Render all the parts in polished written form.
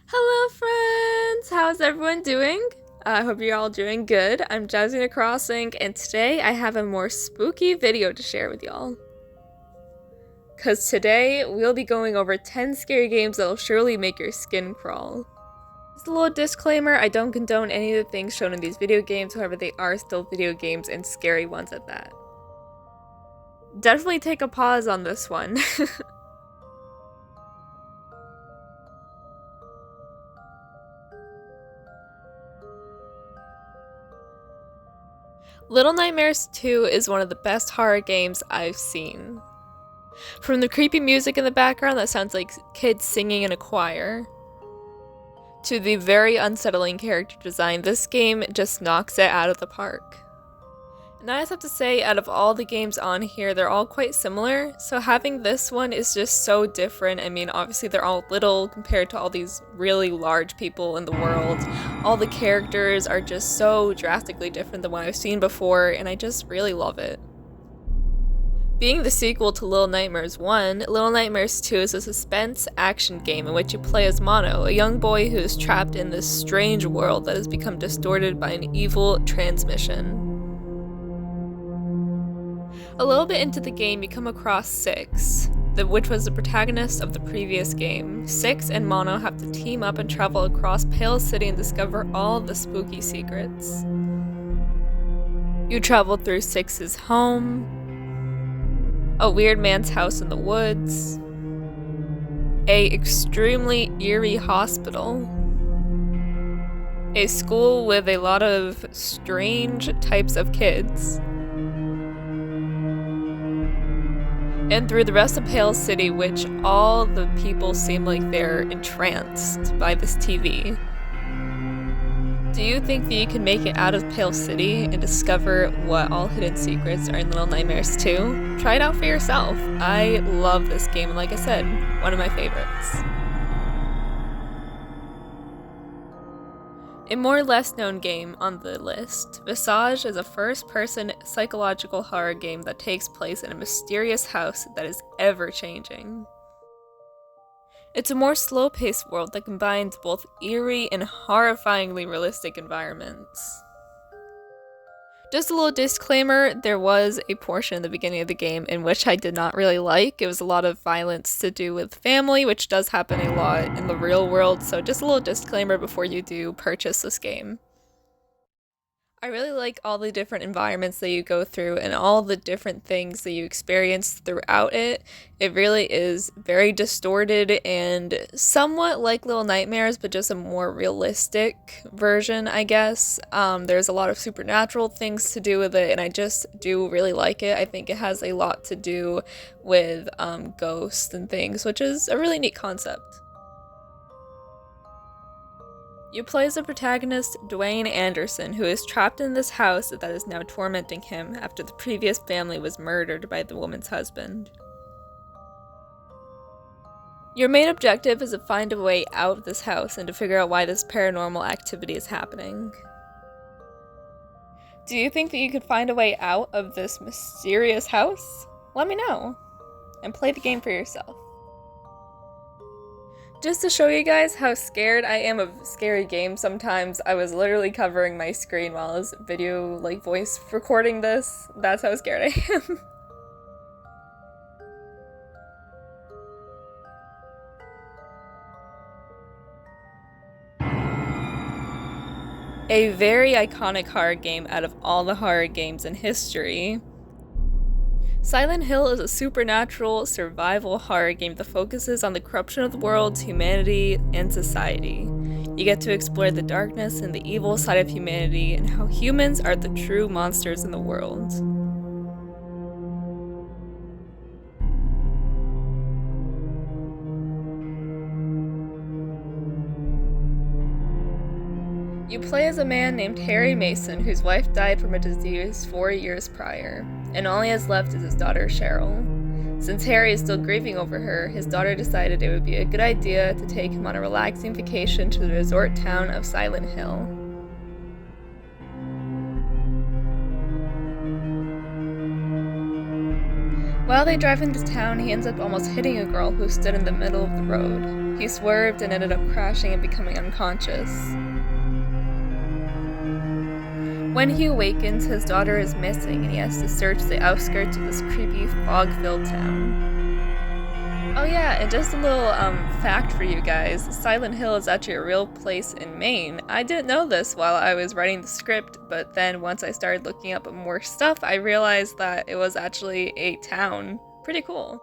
Hello, friends! How's everyone doing? I hope you're all doing good. I'm Jasmine Crossing, and today I have a more spooky video to share with y'all. Because today we'll be going over 10 scary games that'll surely make your skin crawl. Just a little disclaimer, I don't condone any of the things shown in these video games, however, they are still video games and scary ones at that. Definitely take a pause on this one. Little Nightmares 2 is one of the best horror games I've seen. From the creepy music in the background that sounds like kids singing in a choir, to the very unsettling character design, this game just knocks it out of the park. And I just have to say, out of all the games on here, they're all quite similar, so having this one is just so different. I mean, obviously they're all little compared to all these really large people in the world. All the characters are just so drastically different than what I've seen before, and I just really love it. Being the sequel to Little Nightmares 1, Little Nightmares 2 is a suspense action game in which you play as Mono, a young boy who is trapped in this strange world that has become distorted by an evil transmission. A little bit into the game, you come across Six, which was the protagonist of the previous game. Six and Mono have to team up and travel across Pale City and discover all the spooky secrets. You travel through Six's home, a weird man's house in the woods, a extremely eerie hospital, a school with a lot of strange types of kids, and through the rest of Pale City, which all the people seem like they're entranced by this TV. Do you think that you can make it out of Pale City and discover what all hidden secrets are in Little Nightmares 2? Try it out for yourself. I love this game, and like I said, one of my favorites. A more less-known game on the list, Visage is a first-person psychological horror game that takes place in a mysterious house that is ever-changing. It's a more slow-paced world that combines both eerie and horrifyingly realistic environments. Just a little disclaimer, there was a portion in the beginning of the game in which I did not really like. It was a lot of violence to do with family, which does happen a lot in the real world, so just a little disclaimer before you do purchase this game. I really like all the different environments that you go through and all the different things that you experience throughout it. It really is very distorted and somewhat like Little Nightmares, but just a more realistic version, I guess. There's a lot of supernatural things to do with it, and I just do really like it. I think it has a lot to do with ghosts and things, which is a really neat concept. You play as the protagonist, Dwayne Anderson, who is trapped in this house that is now tormenting him after the previous family was murdered by the woman's husband. Your main objective is to find a way out of this house and to figure out why this paranormal activity is happening. Do you think that you could find a way out of this mysterious house? Let me know, and play the game for yourself. Just to show you guys how scared I am of scary games sometimes, I was literally covering my screen while I was voice recording this. That's how scared I am. A very iconic horror game out of all the horror games in history. Silent Hill is a supernatural survival horror game that focuses on the corruption of the world, humanity, and society. You get to explore the darkness and the evil side of humanity and how humans are the true monsters in the world. You play as a man named Harry Mason, whose wife died from a disease 4 years prior, and all he has left is his daughter Cheryl. Since Harry is still grieving over her, his daughter decided it would be a good idea to take him on a relaxing vacation to the resort town of Silent Hill. While they drive into town, he ends up almost hitting a girl who stood in the middle of the road. He swerved and ended up crashing and becoming unconscious. When he awakens, his daughter is missing and he has to search the outskirts of this creepy, fog-filled town. Oh yeah, and just a little fact for you guys, Silent Hill is actually a real place in Maine. I didn't know this while I was writing the script, but then once I started looking up more stuff, I realized that it was actually a town. Pretty cool.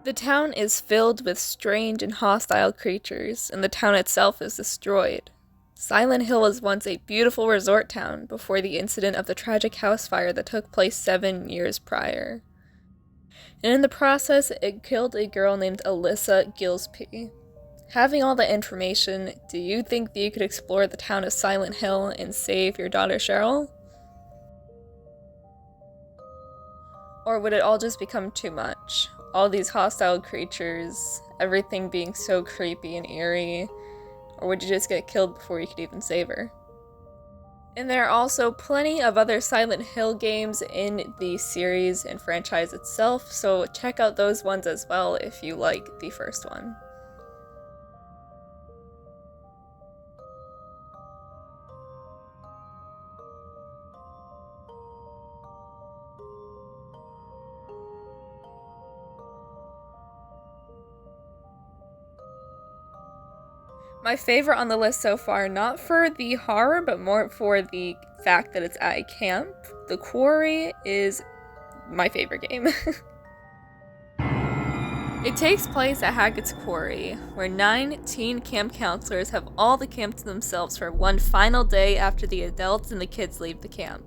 The town is filled with strange and hostile creatures, and the town itself is destroyed. Silent Hill was once a beautiful resort town before the incident of the tragic house fire that took place 7 years prior. And in the process, it killed a girl named Alyssa Gillespie. Having all the information, do you think that you could explore the town of Silent Hill and save your daughter Cheryl? Or would it all just become too much? All these hostile creatures, everything being so creepy and eerie, or would you just get killed before you could even save her? And there are also plenty of other Silent Hill games in the series and franchise itself, so check out those ones as well if you like the first one. My favorite on the list so far, not for the horror, but more for the fact that it's at a camp. The Quarry is my favorite game. It takes place at Hackett's Quarry, where 9 teen camp counselors have all the camp to themselves for one final day after the adults and the kids leave the camp.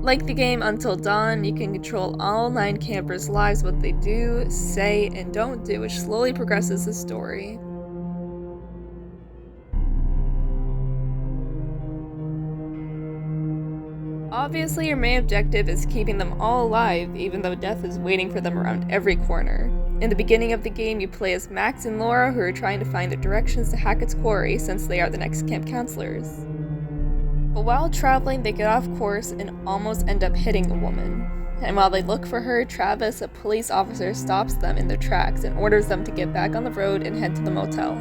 Like the game Until Dawn, you can control all 9 campers' lives, what they do, say, and don't do, which slowly progresses the story. Obviously, your main objective is keeping them all alive, even though death is waiting for them around every corner. In the beginning of the game, you play as Max and Laura, who are trying to find the directions to Hackett's Quarry since they are the next camp counselors. But while traveling, they get off course and almost end up hitting a woman. And while they look for her, Travis, a police officer, stops them in their tracks and orders them to get back on the road and head to the motel.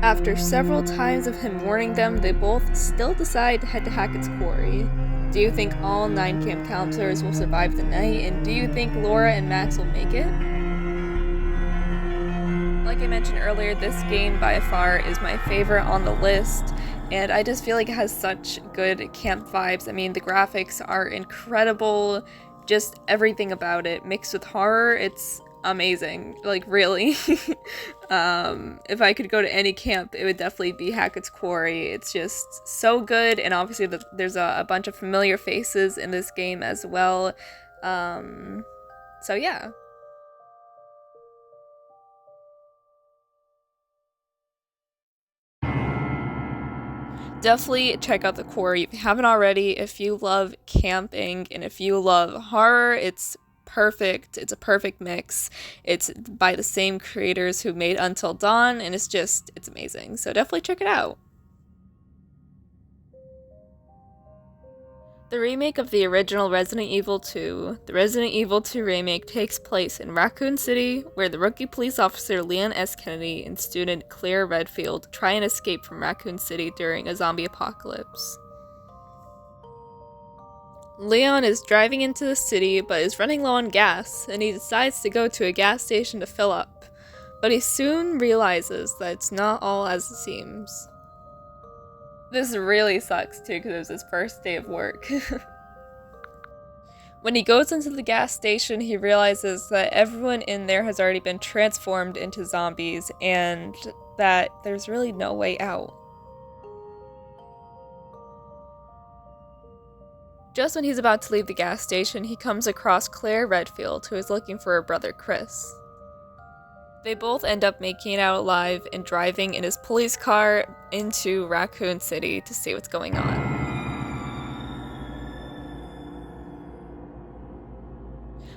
After several times of him warning them, they both still decide to head to Hackett's Quarry. Do you think all 9 camp counselors will survive the night, and do you think Laura and Max will make it? Like I mentioned earlier, this game by far is my favorite on the list, and I just feel like it has such good camp vibes. I mean, the graphics are incredible, just everything about it mixed with horror, it's amazing, like really. If I could go to any camp, it would definitely be Hackett's Quarry. It's just so good, and obviously there's a bunch of familiar faces in this game as well. So yeah. Definitely check out The Quarry if you haven't already. If you love camping and if you love horror, it's perfect. It's a perfect mix. It's by the same creators who made Until Dawn, and it's amazing. So definitely check it out. The remake of the original Resident Evil 2, the Resident Evil 2 remake takes place in Raccoon City, where the rookie police officer Leon S. Kennedy and student Claire Redfield try and escape from Raccoon City during a zombie apocalypse. Leon is driving into the city but is running low on gas, and he decides to go to a gas station to fill up. But he soon realizes that it's not all as it seems. This really sucks too, because it was his first day of work. When he goes into the gas station, he realizes that everyone in there has already been transformed into zombies, and that there's really no way out. Just when he's about to leave the gas station, he comes across Claire Redfield, who is looking for her brother Chris. They both end up making it out alive and driving in his police car into Raccoon City to see what's going on.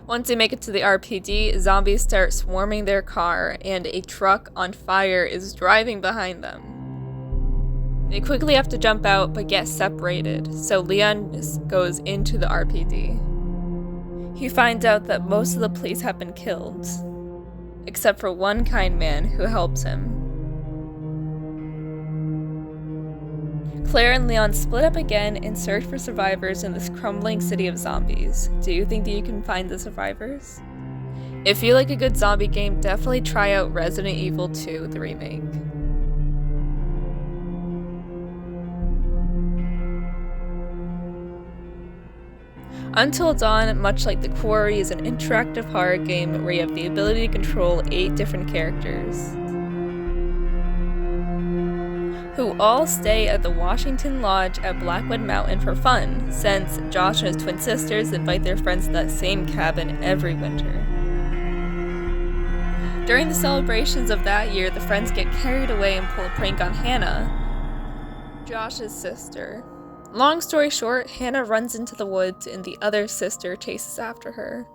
Once they make it to the RPD, zombies start swarming their car, and a truck on fire is driving behind them. They quickly have to jump out but get separated, so Leon goes into the RPD. He finds out that most of the police have been killed, except for one kind man who helps him. Claire and Leon split up again and search for survivors in this crumbling city of zombies. Do you think that you can find the survivors? If you like a good zombie game, definitely try out Resident Evil 2, the remake. Until Dawn, much like The Quarry, is an interactive horror game where you have the ability to control 8 different characters, who all stay at the Washington Lodge at Blackwood Mountain for fun, since Josh and his twin sisters invite their friends to that same cabin every winter. During the celebrations of that year, the friends get carried away and pull a prank on Hannah, Josh's sister. Long story short, Hannah runs into the woods and the other sister chases after her.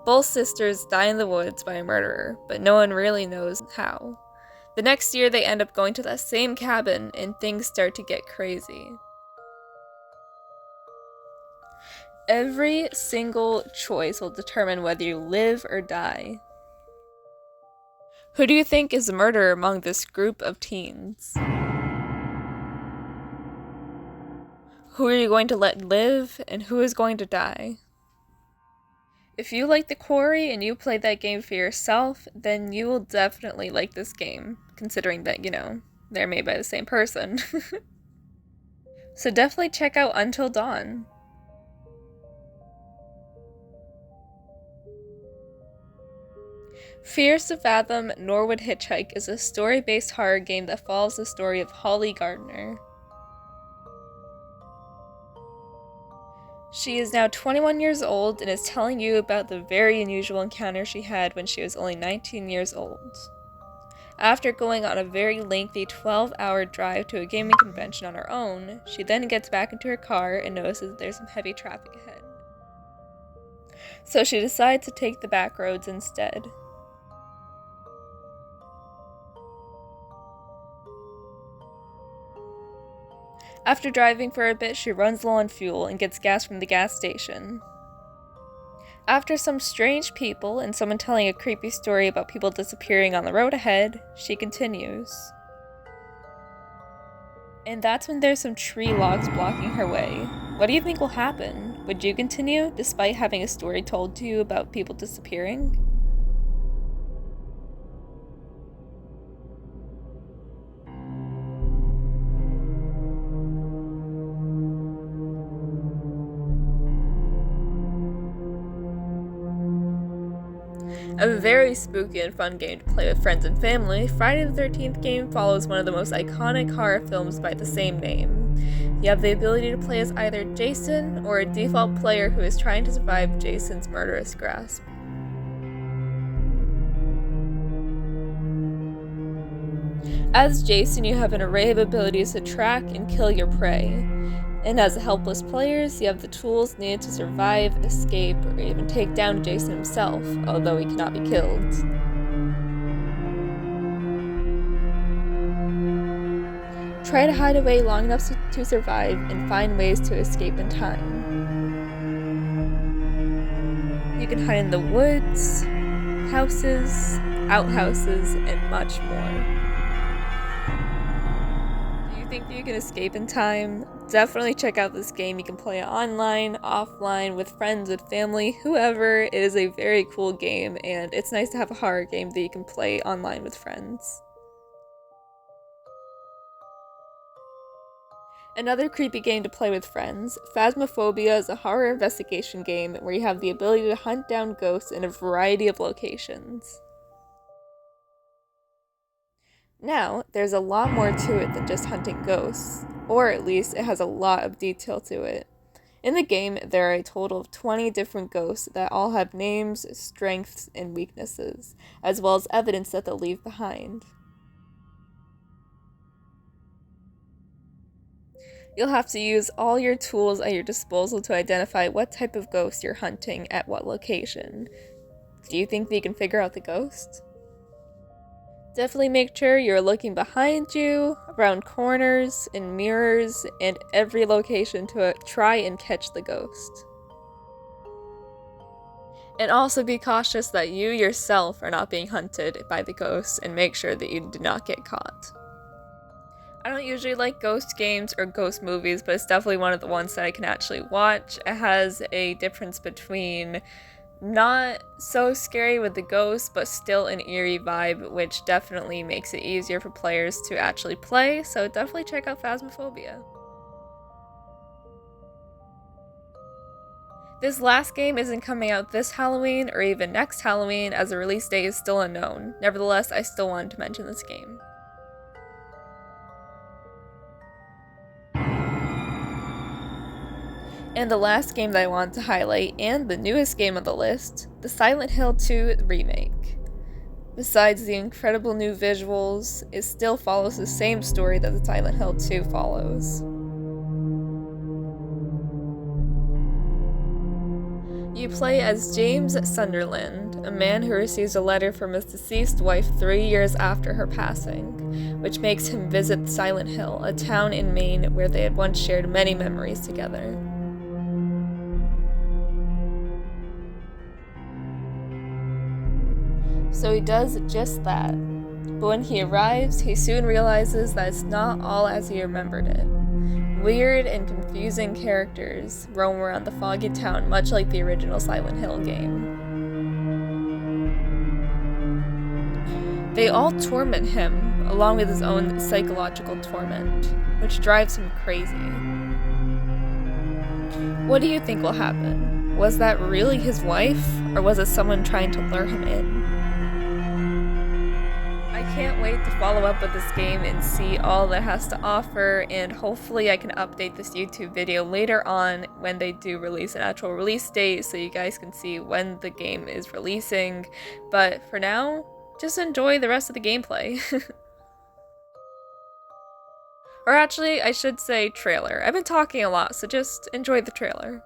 Both sisters die in the woods by a murderer, but no one really knows how. The next year, they end up going to that same cabin, and things start to get crazy. Every single choice will determine whether you live or die. Who do you think is the murderer among this group of teens? Who are you going to let live, and who is going to die? If you like The Quarry and you played that game for yourself, then you will definitely like this game, considering that, they're made by the same person. So definitely check out Until Dawn. Fears to Fathom, Norwood Hitchhike is a story-based horror game that follows the story of Holly Gardner. She is now 21 years old and is telling you about the very unusual encounter she had when she was only 19 years old. After going on a very lengthy 12-hour drive to a gaming convention on her own, she then gets back into her car and notices that there's some heavy traffic ahead. So she decides to take the back roads instead. After driving for a bit, she runs low on fuel and gets gas from the gas station. After some strange people and someone telling a creepy story about people disappearing on the road ahead, she continues. And that's when there's some tree logs blocking her way. What do you think will happen? Would you continue, despite having a story told to you about people disappearing? A very spooky and fun game to play with friends and family, Friday the 13th game follows one of the most iconic horror films by the same name. You have the ability to play as either Jason or a default player who is trying to survive Jason's murderous grasp. As Jason, you have an array of abilities to track and kill your prey. And as helpless players, you have the tools needed to survive, escape, or even take down Jason himself, although he cannot be killed. Try to hide away long enough to survive and find ways to escape in time. You can hide in the woods, houses, outhouses, and much more. Do you think that you can escape in time? Definitely check out this game. You can play it online, offline, with friends, with family, whoever. It is a very cool game, and it's nice to have a horror game that you can play online with friends. Another creepy game to play with friends, Phasmophobia is a horror investigation game where you have the ability to hunt down ghosts in a variety of locations. Now, there's a lot more to it than just hunting ghosts, or at least it has a lot of detail to it. In the game, there are a total of 20 different ghosts that all have names, strengths, and weaknesses, as well as evidence that they'll leave behind. You'll have to use all your tools at your disposal to identify what type of ghost you're hunting at what location. Do you think that you can figure out the ghost? Definitely make sure you're looking behind you, around corners, in mirrors, and every location to try and catch the ghost. And also be cautious that you yourself are not being hunted by the ghost, and make sure that you do not get caught. I don't usually like ghost games or ghost movies, but it's definitely one of the ones that I can actually watch. It has a difference between not so scary with the ghost, but still an eerie vibe, which definitely makes it easier for players to actually play, so definitely check out Phasmophobia. This last game isn't coming out this Halloween or even next Halloween, as the release date is still unknown. Nevertheless, I still wanted to mention this game. And the last game that I want to highlight, and the newest game on the list, the Silent Hill 2 remake. Besides the incredible new visuals, it still follows the same story that the Silent Hill 2 follows. You play as James Sunderland, a man who receives a letter from his deceased wife 3 years after her passing, which makes him visit Silent Hill, a town in Maine where they had once shared many memories together. So he does just that. But when he arrives, he soon realizes that it's not all as he remembered it. Weird and confusing characters roam around the foggy town, much like the original Silent Hill game. They all torment him, along with his own psychological torment, which drives him crazy. What do you think will happen? Was that really his wife, or was it someone trying to lure him in? I can't wait to follow up with this game and see all that it has to offer, and hopefully I can update this YouTube video later on when they do release an actual release date so you guys can see when the game is releasing. But for now, just enjoy the rest of the gameplay. Or actually, I should say trailer. I've been talking a lot, so just enjoy the trailer.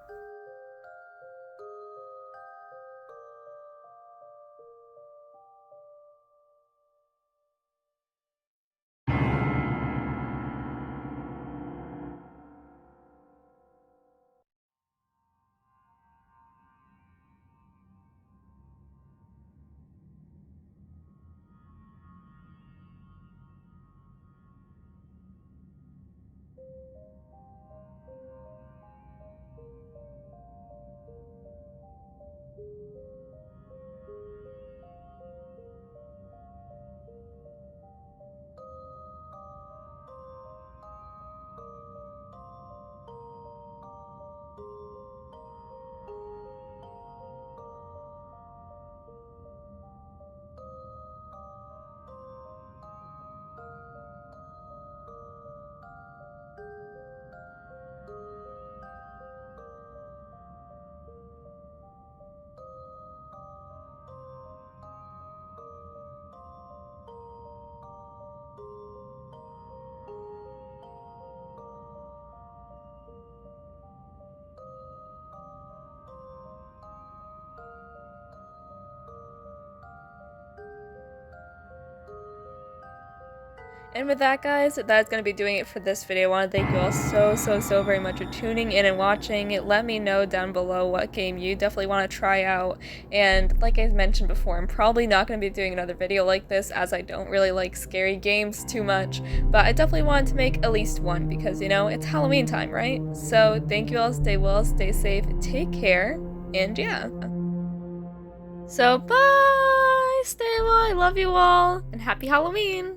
And with that, guys, that's going to be doing it for this video. I want to thank you all so very much for tuning in and watching. Let me know down below what game you definitely want to try out. And like I mentioned before, I'm probably not going to be doing another video like this, as I don't really like scary games too much. But I definitely wanted to make at least one because, you know, it's Halloween time, right? So thank you all. Stay well, stay safe, take care, and yeah. So bye, stay well, I love you all, and happy Halloween!